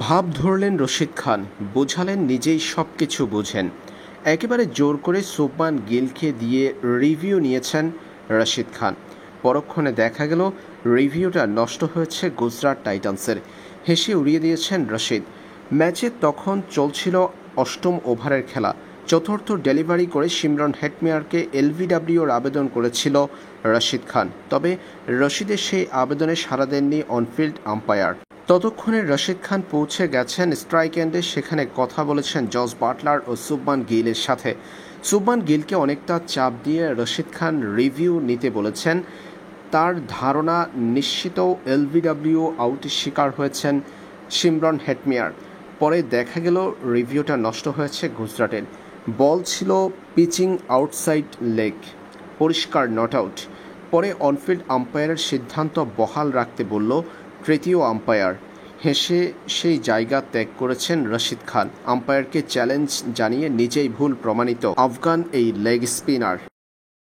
ভাব ধরলেন রশিদ খান, বোঝালেন নিজেই সব কিছু বোঝেন। একেবারে জোর করে শুভমান গিলকে দিয়ে রিভিউ নিয়েছেন রশিদ খান। পরক্ষণে দেখা গেল রিভিউটা নষ্ট হয়েছে গুজরাট টাইটান্সের। হেসে উড়িয়ে দিয়েছেন রশিদ। ম্যাচে তখন চলছিল অষ্টম ওভারের খেলা। চতুর্থ ডেলিভারি করে শিমরন হেটমেয়ারকে এলবিডব্লিউর আবেদন করেছিল রশিদ খান, তবে রশিদের সেই আবেদনে সাড়া দেননি অনফিল্ড আম্পায়ার। ততক্ষণে রশিদ খান পৌঁছে গেছেন স্ট্রাইক এন্ডে। সেখানে কথা বলেছেন জস বাটলার ও শুভমান গিলের সাথে। শুভমান গিলকে অনেকটা চাপ দিয়ে রশিদ খান রিভিউ নিতে বলেছেন। তার ধারণা নিশ্চিত এলবিডব্লিউ আউটের শিকার হয়েছেন শিমরন হেটমেয়ার। পরে দেখা গেল রিভিউটা নষ্ট হয়েছে গুজরাটের। বল ছিল পিচিং আউটসাইড লেগ, পরিষ্কার নট আউট। পরে অনফিল্ড আম্পায়ারের সিদ্ধান্ত বহাল রাখতে বলল তৃতীয় আম্পায়ার। হেসে সেই জায়গা ত্যাগ করেছেন রশিদ খান। আম্পায়ারকে চ্যালেঞ্জ জানিয়ে নিজেই ভুল প্রমাণিত আফগান এই লেগ স্পিনার।